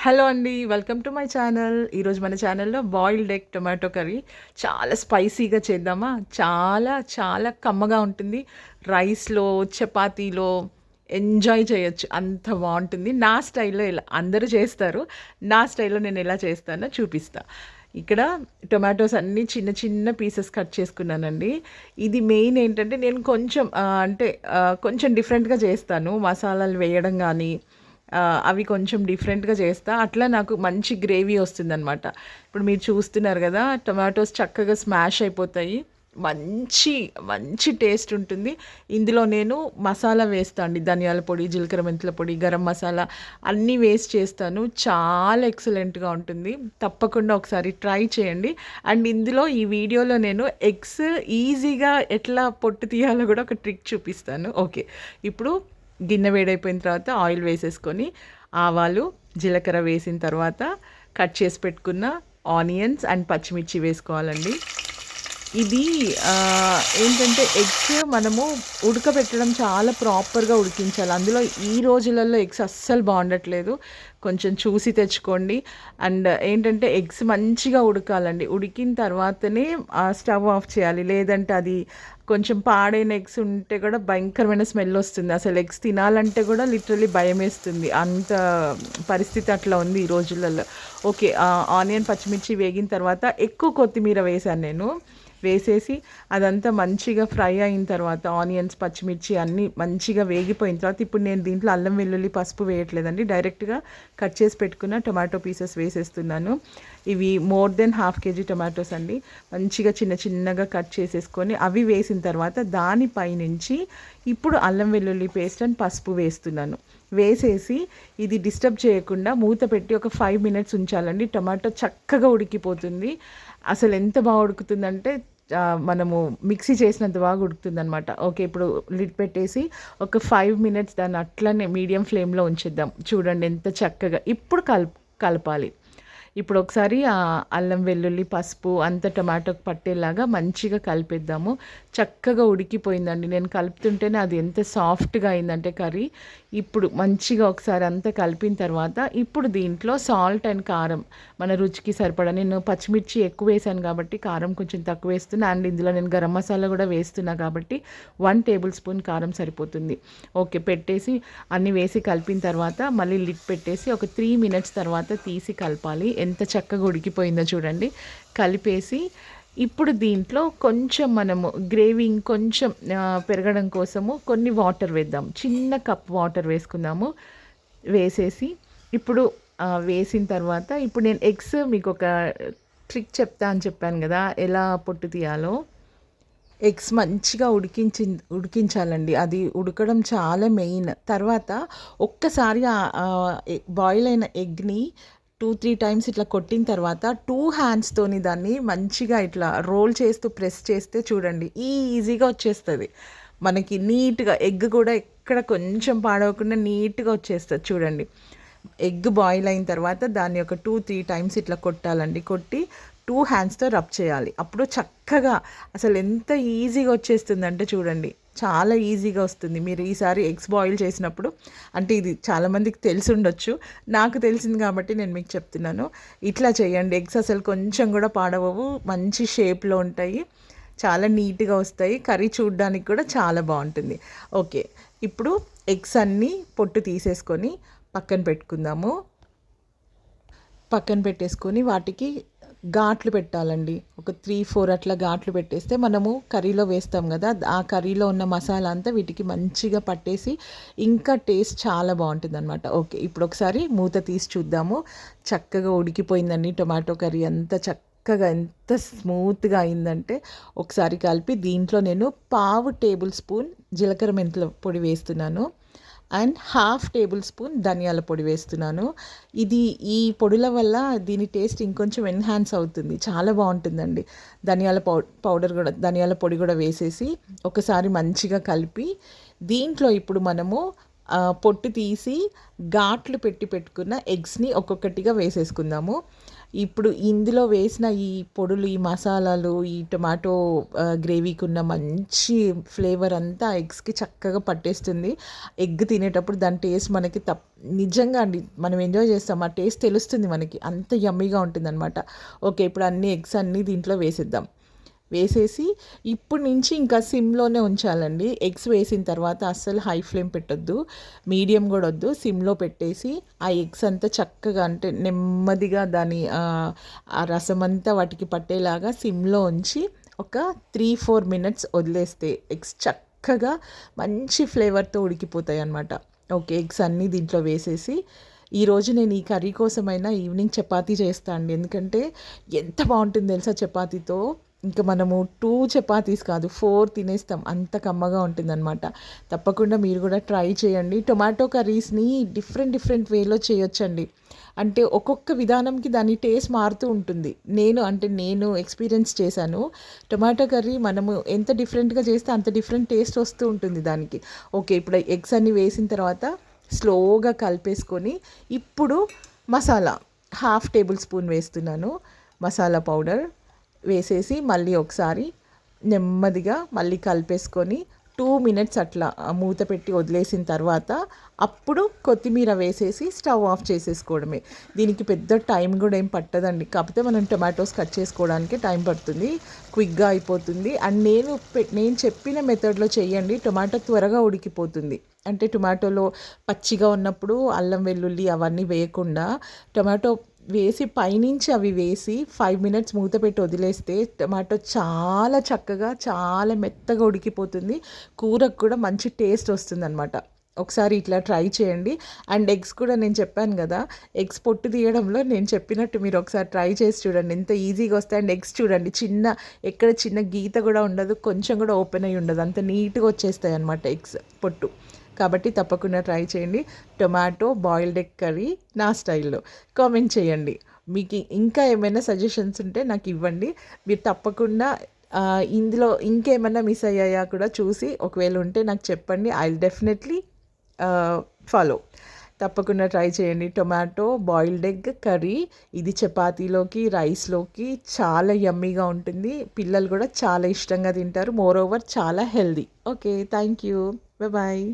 Hello అండి. Welcome to my channel. ఈరోజు మన ఛానల్‌లో బాయిల్డ్ ఎగ్ టొమాటో కర్రీ చాలా స్పైసీగా చేద్దామా? చాలా చాలా కమ్మగా ఉంటుంది. రైస్‌లో, చపాతీలో ఎంజాయ్ చేయొచ్చు. అంత బావుంటుంది. నా స్టైల్‌లో ఇలా అందరూ చేస్తారు. నా స్టైల్‌లో నేను ఎలా చేస్తానో చూపిస్తా. ఇక్కడ టొమాటోస్ అన్నీ చిన్న చిన్న పీసెస్ కట్ చేసుకున్నానండి. ఇది మెయిన్ ఏంటంటే నేను కొంచెం కొంచెం డిఫరెంట్‌గా చేస్తాను. మసాలాలు వేయడం గానీ అవి కొంచెం డిఫరెంట్‌గా చేస్తా. అట్లా నాకు మంచి గ్రేవీ వస్తుందనమాట. ఇప్పుడు మీరు చూస్తున్నారు గదా! టొమాటోస్ చక్కగా స్మాష్ అయిపోతాయి. మంచి, మంచి టేస్ట్ ఉంటుంది. ఇందులో నేను మసాలా వేస్తా అండి. ధనియాల పొడి, జీలకర్ర మెంతుల పొడి, గరం మసాలా అన్నీ వేసి చేస్తాను. చాలా ఎక్సలెంట్‌గా ఉంటుంది. తప్పకుండా ఒకసారి ట్రై చేయండి. అండ్ ఇందులో ఈ వీడియోలో నేను ఎగ్స్ ఈజీగా ఎట్లా పొట్టు తీయాలో గూడా ఒక ట్రిక్ చూపిస్తాను. ఓకే. ఇప్పుడు గిన్నె వేడైపోయిన తర్వాత ఆయిల్ వేసేసుకొని ఆవాలు, జీలకర్ర వేసిన తర్వాత కట్ చేసి పెట్టుకున్న ఆనియన్స్ అండ్ పచ్చిమిర్చి వేసుకోవాలండి. ఇది ఏంటంటే ఎగ్స్ మనము ఉడకబెట్టడం చాలా ప్రాపర్‌గా ఉడికించాలి. అందులో ఈ రోజులలో ఎగ్స్ అస్సలు బాగుండట్లేదు. కొంచెం చూసి తెచ్చుకోండి. అండ్ ఏంటంటే ఎగ్స్ మంచిగా ఉడకాలండి. ఉడికిన తర్వాతనే స్టవ్ ఆఫ్ చేయాలి. లేదంటే అది కొంచెం పాడైన ఎగ్స్ ఉంటే కూడా భయంకరమైన స్మెల్ వస్తుంది. అసలు ఎగ్స్ తినాలంటే కూడా లిటరల్లీ భయమేస్తుంది. అంత పరిస్థితి అట్లా ఉంది ఈ రోజులలో. ఓకే. ఆనియన్, పచ్చిమిర్చి వేగిన తర్వాత ఎక్కువ కొత్తిమీర వేశాను నేను. వేసేసి అదంతా మంచిగా ఫ్రై అయిన తర్వాత ఆనియన్స్, పచ్చిమిర్చి అన్నీ మంచిగా వేగిపోయిన తర్వాత ఇప్పుడు నేను దీంట్లో అల్లం వెల్లుల్లి పసుపు వేయట్లేదండి. డైరెక్ట్గా కట్ చేసి పెట్టుకున్న టొమాటో పీసెస్ వేసేస్తున్నాను. ఇవి more than half KG tomatoes అండి. మంచిగా చిన్న చిన్నగా కట్ చేసేసుకొని అవి వేసిన తర్వాత దానిపైనుంచి ఇప్పుడు అల్లం వెల్లుల్లి పేస్ట్ అండ్ పసుపు వేస్తున్నాను. వేసేసి ఇది డిస్టర్బ్ చేయకుండా మూత పెట్టి ఒక 5 మినిట్స్ ఉంచాలండి. టొమాటో చక్కగా ఉడికిపోతుంది. అసలు ఎంత బాగా ఉడుకుతుందంటే మనము మిక్సీ చేసినంత బాగా ఉడుకుతుందనమాట. ఓకే. ఇప్పుడు లిడ్ పెట్టేసి ఒక 5 మినిట్స్ దాన్ని అట్లనే మీడియం ఫ్లేమ్‌లో ఉంచేద్దాం. చూడండి ఎంత చక్కగా ఇప్పుడు కలపాలి. ఇప్పుడు ఒకసారి అల్లం వెల్లుల్లి పసుపు అంత టొమాటోకి పట్టేలాగా మంచిగా కలిపేద్దాము. చక్కగా ఉడికిపోయిందండి. నేను కలుపుతుంటేనే అది ఎంత సాఫ్ట్‌గా అయిందంటే కర్రీ. ఇప్పుడు మంచిగా ఒకసారి అంతా కలిపిన తర్వాత ఇప్పుడు దీంట్లో సాల్ట్ అండ్ కారం మన రుచికి సరిపడా. నేను పచ్చిమిర్చి ఎక్కువ వేసాను కాబట్టి కారం కొంచెం తక్కువ వేస్తున్నా. అండ్ ఇందులో నేను గరం మసాలా కూడా వేస్తున్నా కాబట్టి 1 టేబుల్ స్పూన్ కారం సరిపోతుంది. ఓకే. పెట్టేసి అన్నీ వేసి కలిపిన తర్వాత మళ్ళీ లిడ్ పెట్టేసి ఒక 3 మినిట్స్ తర్వాత తీసి కలపాలి. ఎంత చక్కగా ఉడికిపోయిందో చూడండి. కలిపేసి ఇప్పుడు దీంట్లో కొంచెం మనము గ్రేవీ ఇంకొంచెం పెరగడం కోసము కొన్ని వాటర్ వేద్దాం. చిన్న కప్ వాటర్ వేసుకుందాము. వేసేసి ఇప్పుడు వేసిన తర్వాత ఇప్పుడు నేను ఎగ్స్ మీకు ఒక ట్రిక్ చెప్తా అని చెప్పాను కదా! ఎలా పొట్టు తీయాలో. ఎగ్స్ మంచిగా ఉడికించాలండి. అది ఉడకడం చాలా మెయిన్. తర్వాత ఒక్కసారి బాయిల్ అయిన ఎగ్‌ని 2, 3 టైమ్స్ ఇట్లా కొట్టిన తర్వాత 2 హ్యాండ్స్‌తోని దాన్ని మంచిగా ఇట్లా రోల్ చేస్తూ ప్రెస్ చేస్తే చూడండి ఈజీగా వచ్చేస్తది. మనకి నీట్‌గా ఎగ్ కూడా ఎక్కడ కొంచెం పాడవకుండా నీట్‌గా వచ్చేస్తది చూడండి. ఎగ్ బాయిల్ అయిన తర్వాత దాన్ని ఒక 2, 3 టైమ్స్ ఇట్లా కొట్టాలండి. కొట్టి 2 హ్యాండ్స్‌తో రబ్ చేయాలి. అప్పుడు చక్కగా అసలు ఎంత ఈజీగా వచ్చేస్తుందంటే చూడండి. చాలా ఈజీగా వస్తుంది. మీరు ఈసారి ఎగ్స్ బాయిల్ చేసినప్పుడు అంటే ఇది చాలామందికి తెలిసుండొచ్చు. నాకు తెలిసింది కాబట్టి నేను మీకు చెప్తున్నాను. ఇట్లా చేయండి. ఎగ్స్ అసలు కొంచెం కూడా పాడవవు. మంచి షేప్‌లో ఉంటాయి. చాలా నీట్‌గా వస్తాయి. కర్రీ చూడడానికి కూడా చాలా బావుంటుంది. ఓకే. ఇప్పుడు ఎగ్స్ అన్నీ పొట్టు తీసేసుకొని పక్కన పెట్టుకుందాము. పక్కన పెట్టేసుకొని వాటికి ఘాట్లు పెట్టాలండి. ఒక 3, 4 అట్లా ఘాట్లు పెట్టేస్తే మనము కర్రీలో వేస్తాం కదా! ఆ కర్రీలో ఉన్న మసాలా అంతా వీటికి మంచిగా పట్టేసి ఇంకా టేస్ట్ చాలా బావుంటుందనమాట. ఓకే. ఇప్పుడు ఒకసారి మూత తీసి చూద్దాము. చక్కగా ఉడికిపోయిందండి టొమాటో కర్రీ అంతా చక్కగా ఎంత స్మూత్‌గా అయిందంటే ఒకసారి కలిపి దీంట్లో నేను పావు టేబుల్ స్పూన్ జీలకర్ర మెంతుల పొడి వేస్తున్నాను. అండ్ హాఫ్ టేబుల్ స్పూన్ ధనియాల పొడి వేస్తున్నాను. ఈ పొడుల వల్ల దీని టేస్ట్ ఇంకొంచెం ఎన్హాన్స్ అవుతుంది. చాలా బావుంటుందండి. ధనియాల పొడి కూడా వేసేసి ఒకసారి మంచిగా కలిపి దీంట్లో ఇప్పుడు మనము పొట్టు తీసి ఘాట్లు పెట్టుకున్న ఎగ్స్‌ని ఒక్కొక్కటిగా వేసేసుకుందాము. ఇప్పుడు ఇందులో వేసిన ఈ పొడులు, ఈ మసాలాలు, ఈ టొమాటో గ్రేవీకున్న మంచి ఫ్లేవర్ అంతా ఎగ్స్‌కి చక్కగా పట్టేస్తుంది. ఎగ్ తినేటప్పుడు దాని టేస్ట్ మనకి నిజంగా అండి మనం ఎంజాయ్ చేస్తాం. ఆ టేస్ట్ తెలుస్తుంది మనకి. అంత యమ్మీగా ఉంటుందనమాట. ఓకే. ఇప్పుడు అన్ని ఎగ్స్ అన్నీ దీంట్లో వేసేద్దాం. వేసేసి ఇప్పటి నుంచి ఇంకా సిమ్‌లోనే ఉంచాలండి. ఎగ్స్ వేసిన తర్వాత అస్సలు హై ఫ్లేమ్ పెట్టొద్దు. మీడియం కూడా వద్దు. సిమ్‌లో పెట్టేసి ఆ ఎగ్స్ అంతా చక్కగా అంటే నెమ్మదిగా దాని ఆ రసమంతా వాటికి పట్టేలాగా సిమ్‌లో ఉంచి ఒక 3, 4 మినిట్స్ వదిలేస్తే ఎగ్స్ చక్కగా మంచి ఫ్లేవర్‌తో ఉడికిపోతాయన్నమాట. ఓకే. ఎగ్స్ అన్నీ దీంట్లో వేసేసి ఈరోజు నేను ఈ కర్రీ కోసమైనా ఈవినింగ్ చపాతీ చేస్తా అండి. ఎందుకంటే ఎంత బావుంటుందో తెలుసా చపాతీతో. ఇంకా మనము 2 చపాతీస్ కాదు 4 తినేస్తాం. అంత కమ్మగా ఉంటుందనమాట. తప్పకుండా మీరు కూడా ట్రై చేయండి. టొమాటో కర్రీస్‌ని డిఫరెంట్ వేలో చేయొచ్చండి. అంటే ఒక్కొక్క విధానంకి దాని టేస్ట్ మారుతూ ఉంటుంది. నేను ఎక్స్‌పీరియన్స్ చేశాను. టొమాటో కర్రీ మనము ఎంత డిఫరెంట్‌గా చేస్తే అంత డిఫరెంట్ టేస్ట్ వస్తూ ఉంటుంది దానికి. ఓకే. ఇప్పుడు ఎగ్స్ అన్నీ వేసిన తర్వాత స్లోగా కలిపేసుకొని ఇప్పుడు మసాలా హాఫ్ టేబుల్ స్పూన్ వేస్తున్నాను. మసాలా పౌడర్ వేసేసి మళ్ళీ ఒకసారి నెమ్మదిగా మళ్ళీ కలిపేసుకొని 2 మినిట్స్ అట్లా మూత పెట్టి వదిలేసిన తర్వాత అప్పుడు కొత్తిమీర వేసేసి స్టవ్ ఆఫ్ చేసేసుకోవడమే. దీనికి పెద్ద టైం కూడా ఏం పట్టదండి. కాకపోతే మనం టొమాటోస్ కట్ చేసుకోవడానికి టైం పడుతుంది. క్విక్గా అయిపోతుంది. అండ్ నేను చెప్పిన మెథడ్లో చేయండి. టొమాటో త్వరగా ఉడికిపోతుంది. అంటే టొమాటోలో పచ్చిగా ఉన్నప్పుడు అల్లం వెల్లుల్లి అవన్నీ వేయకుండా టొమాటో వేసి పైనుంచి అవి వేసి 5 మినిట్స్ మూత పెట్టి వదిలేస్తే టమాటో చాలా చక్కగా చాలా మెత్తగా ఉడికిపోతుంది. కూరకు కూడా మంచి టేస్ట్ వస్తుందనమాట. ఒకసారి ఇట్లా ట్రై చేయండి. అండ్ ఎగ్స్ కూడా నేను చెప్పాను కదా, ఎగ్స్ పొట్టు తీయడంలో నేను చెప్పినట్టు మీరు ఒకసారి ట్రై చేసి చూడండి. ఎంత ఈజీగా వస్తాయి. అండ్ ఎగ్స్ చూడండి ఎక్కడ చిన్న గీత కూడా ఉండదు, కొంచెం కూడా ఓపెన్ అయ్యి ఉండదు. అంత నీట్గా వచ్చేస్తాయి అనమాట ఎగ్స్ పొట్టు. కాబట్టి తప్పకుండా ట్రై చేయండి. టొమాటో బాయిల్డ్ ఎగ్ కర్రీ నా స్టైల్లో కామెంట్ చేయండి. మీకు ఇంకా ఏమైనా సజెషన్స్ ఉంటే నాకు ఇవ్వండి. మీరు తప్పకుండా ఇందులో ఇంకేమైనా మిస్ అయ్యాయా కూడా చూసి ఒకవేళ ఉంటే నాకు చెప్పండి. I will definitely follow. తప్పకుండా ట్రై చేయండి. టొమాటో బాయిల్డ్ ఎగ్ కర్రీ ఇది చపాతీలోకి రైస్లోకి చాలా యమ్మీగా ఉంటుంది. పిల్లలు కూడా చాలా ఇష్టంగా తింటారు. మోర్ ఓవర్ చాలా healthy. Okay. Thank you. Bye.